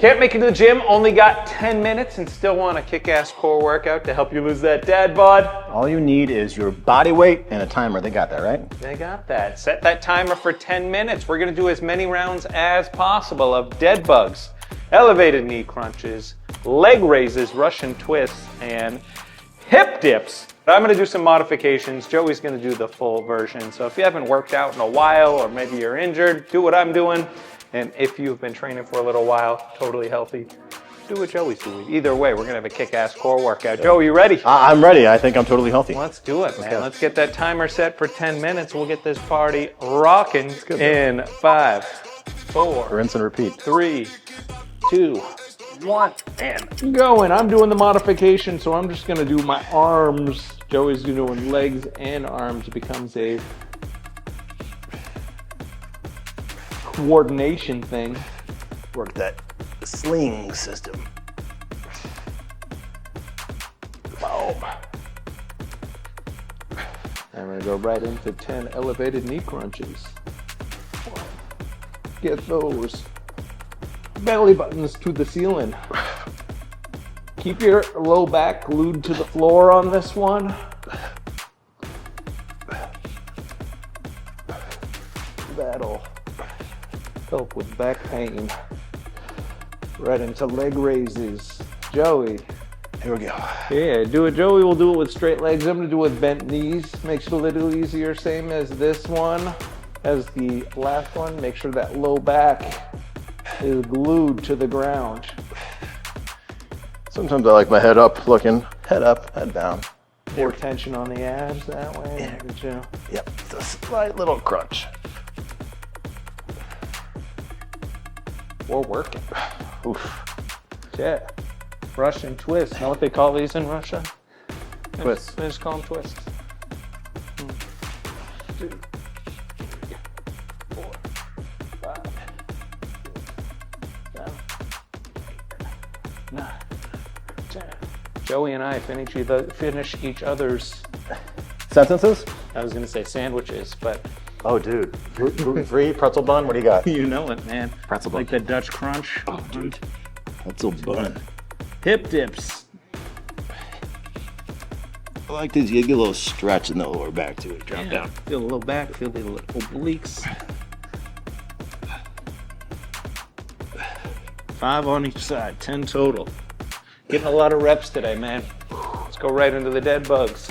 Can't make it to the gym, only got 10 minutes and still want a kick-ass core workout to help you lose that dad bod? All you need is your body weight and a timer. They got that, right? They got that. Set that timer for 10 minutes. We're gonna do as many rounds as possible of dead bugs, elevated knee crunches, leg raises, Russian twists, and hip dips. I'm gonna do some modifications. Joey's gonna do the full version. So if you haven't worked out in a while, or maybe you're injured, do what I'm doing. And if you've been training for a little while, totally healthy, do what Joey's doing. Either way, we're gonna have a kick-ass core workout. Joe, you ready? I'm ready. I think I'm totally healthy. Let's do it, man. Let's get that timer set for 10 minutes. We'll get this party rocking in 5, 4, Rinse and repeat. 3, 2, 1, and going. I'm doing the modification, so I'm just gonna do my arms. Joey's doing legs and arms. It becomes a coordination thing. Work that sling system. Boom. I'm gonna go right into 10 elevated knee crunches. Get those belly buttons to the ceiling. Keep your low back glued to the floor on this one. That'll help with back pain. Right into leg raises. Joey. Here we go. Yeah, do it. Joey will do it with straight legs. I'm gonna do it with bent knees. Makes it a little easier. Same as this one, as the last one. Make sure that low back is glued to the ground. Sometimes I like my head up looking. Head up, head down. More tension on the abs that way. Yeah. Look at you. Yep, it's a slight little crunch. We're working. Oof. Yeah. Russian twist. Know what they call these in Russia? Twists. They just call them twists. 1, 2, 3, 4, 5, 6, 7, 8, 9, 10. Joey and I finish each other's, Sentences? I was going to say sandwiches, but Oh, dude. Gluten-free pretzel bun? What do you got? you know it, man. Pretzel bun. Like the Dutch crunch. Oh, dude. Pretzel bun. Hip dips. I like this. You get a little stretch in the lower back to it. Drop down. Feel a little back, feel the little obliques. 5 on each side, 10 total. Getting a lot of reps today, man. Let's go right into the dead bugs.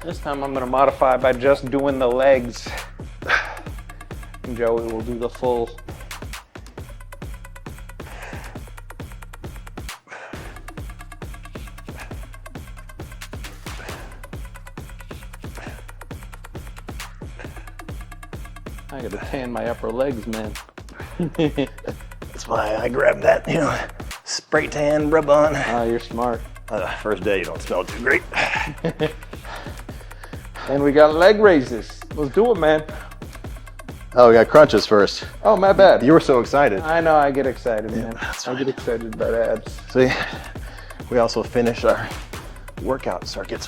This time I'm gonna modify by just doing the legs. And Joey will do the full. I gotta tan my upper legs, man. That's why I grabbed that, spray tan rub on. Ah, you're smart. First day, you don't smell too great. And we got leg raises. Let's do it, man. Oh, we got crunches first. Oh, my bad. You were so excited. I know, I get excited, man. that's I get excited about abs. See, we also finish our workout circuits.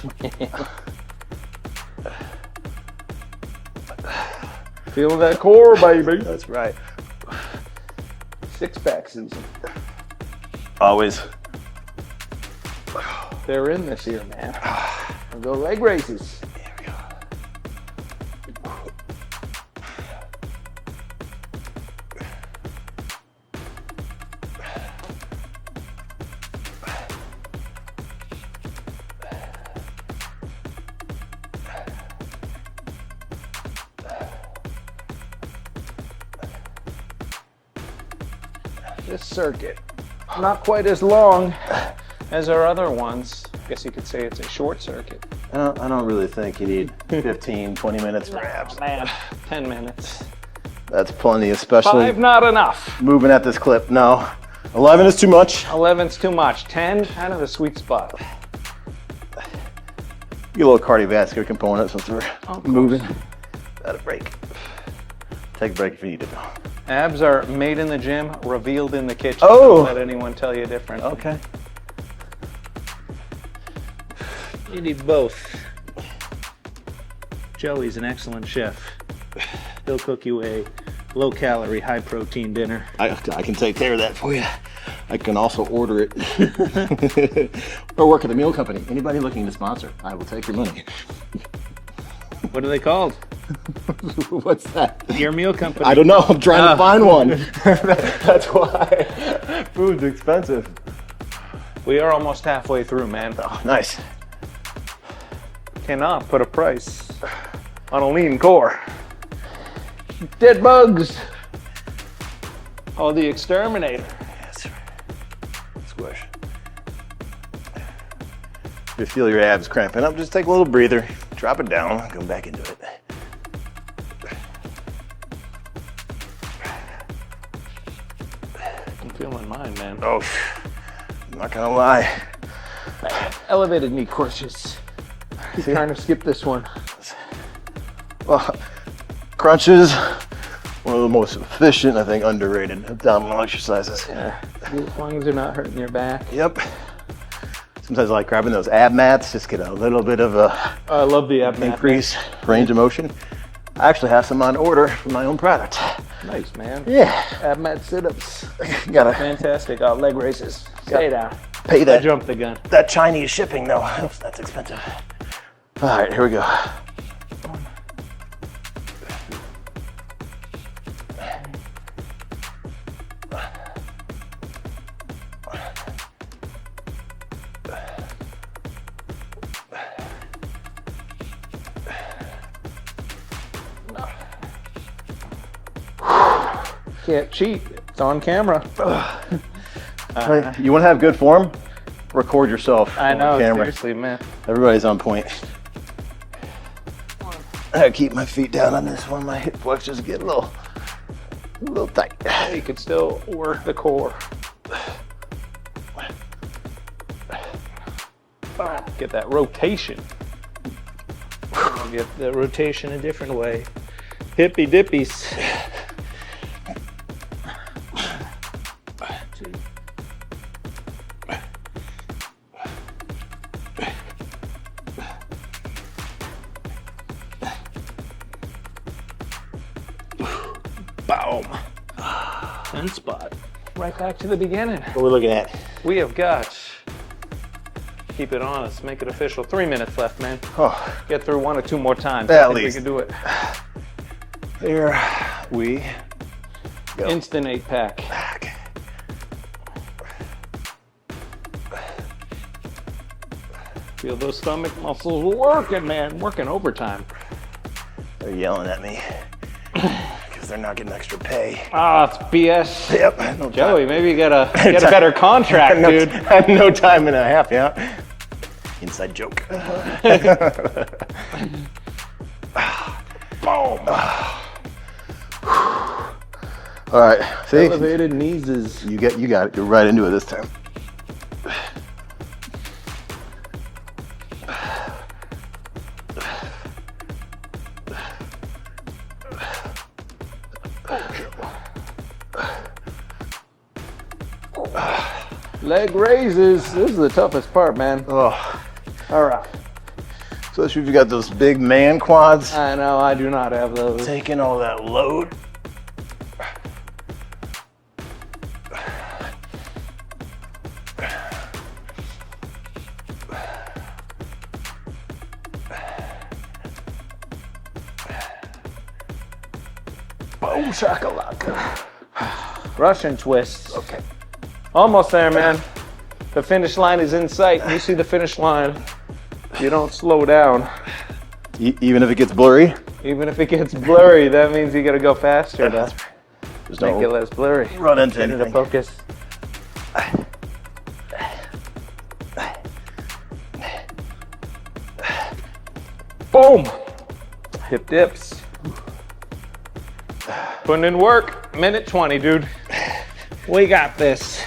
Feel that core, baby. That's right. Six-pack season. Always. They're in this year, man. We'll go leg raises. Here we go. This circuit, not quite as long as our other ones. I guess you could say it's a short circuit. I don't really think you need 15, 20 minutes for abs. Man, 10 minutes. That's plenty, especially 5 not enough. moving at this clip. No, 11 is too much. 11's too much. 10, kind of the sweet spot. Get a little cardiovascular component since we're moving. Got a break. Take a break if you need it. Abs are made in the gym, revealed in the kitchen. Oh. Don't let anyone tell you different. Okay. You need both. Joey's an excellent chef. He'll cook you a low-calorie, high-protein dinner. I can take care of that for you. I can also order it. Or work at the meal company. Anybody looking to sponsor, I will take your money. What are they called? What's that? Your meal company. I don't know. I'm trying to find one. That's why. Food's expensive. We are almost halfway through, man. Oh, nice. Cannot put a price on a lean core. Dead bugs. Oh, the exterminator. That's right. Squish. If you feel your abs cramping up, just take a little breather, drop it down, go back into it. I'm feeling mine, man. Oh, I'm not gonna lie. Elevated knee crunches. Keep trying to skip this one. Well, crunches, one of the most efficient, I think, underrated abdominal exercises. Yeah, as long as they're not hurting your back. Yep. Sometimes I like grabbing those ab mats, just get a little bit of a I love the ab mat. increase range of motion. I actually have some on order from my own product. Nice, man. Yeah. Ab mat sit-ups. Gotta Fantastic. Leg raises. Stay down. pay I that jumped the gun. that Chinese shipping though. That's expensive. All right, here we go. Can't cheat. It's on camera. You want to have good form? Record yourself I on know, camera. seriously, man. Everybody's on point. I keep my feet down on this one. My hip flexors get a little tight. You can still work the core. Get that rotation. Get the rotation a different way. Hippy dippies. Boom. 10 spot. Right back to the beginning. What are we looking at? We have got, keep it honest, make it official. 3 minutes left, man. Oh, Get through 1 or 2 more times. At I think least. we can do it. here we go. Instant 8-pack. Back. Feel those stomach muscles working, man. Working overtime. They're yelling at me because they're not getting extra pay. Ah, it's BS. Yep. No Joey, maybe you gotta get a better contract, no, dude. I have no time and a half, yeah. Inside joke. Boom. All right, see? Elevated knees. You got it. You're right into it this time. Leg raises. This is the toughest part, man. Oh, All right. especially if you got those big man quads. I know I do not have those. Taking all that load. Boom shakalaka. Russian twists. Okay. Almost there, man. The finish line is in sight. You see the finish line. You don't slow down. Even if it gets blurry? Even if it gets blurry, that means you gotta go faster to There's make it no less blurry. run into Get into anything. focus. Boom! Hip dips. Putting in work. Minute 20, dude. We got this.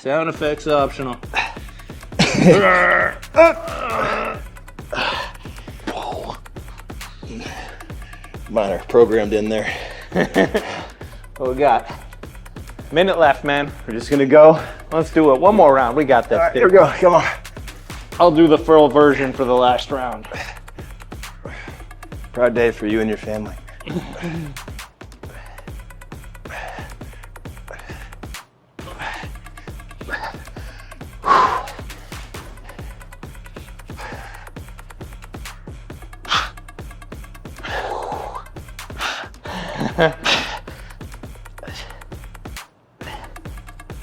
Sound effects optional. Mine are programmed in there. What we got? Minute left, man. We're just gonna go. Let's do it. One more round. We got this. All right, dude. here we go. Come on. I'll do the full version for the last round. Proud day for you and your family.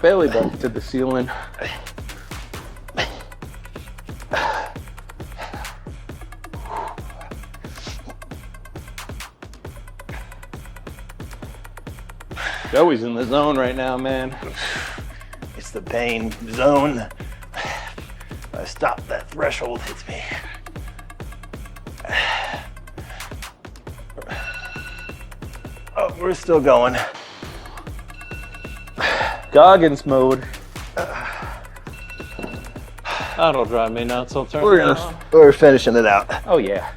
Belly button to the ceiling. Joey's in the zone right now, man. It's the pain zone. I stop, that threshold hits me. Oh, we're still going. Goggins mode. That'll drive me nuts. I'll turn it on. We're finishing it out. Oh yeah.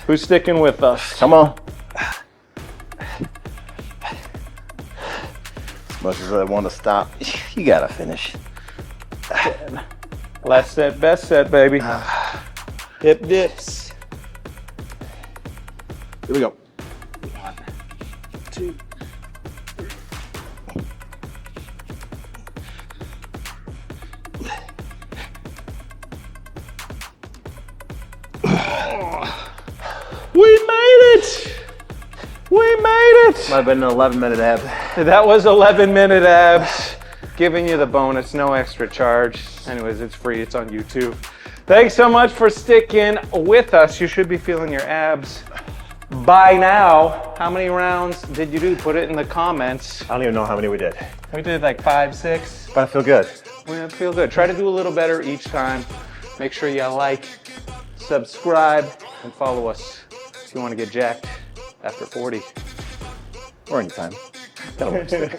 Who's sticking with us? Come on. As much as I want to stop, you gotta finish. Last set, best set, baby. Hip dips. Here we go. 1, 2. We made it! We made it! Might have been an 11-minute ab. That was 11-minute abs. Giving you the bonus, no extra charge. Anyways, it's free, it's on YouTube. Thanks so much for sticking with us. You should be feeling your abs by now. How many rounds did you do? Put it in the comments. I don't even know how many we did, We did like 5, 6. but I feel good. We feel good. Try to do a little better each time. Make sure you like, subscribe, and follow us if you want to get jacked after 40. Or anytime. That works too.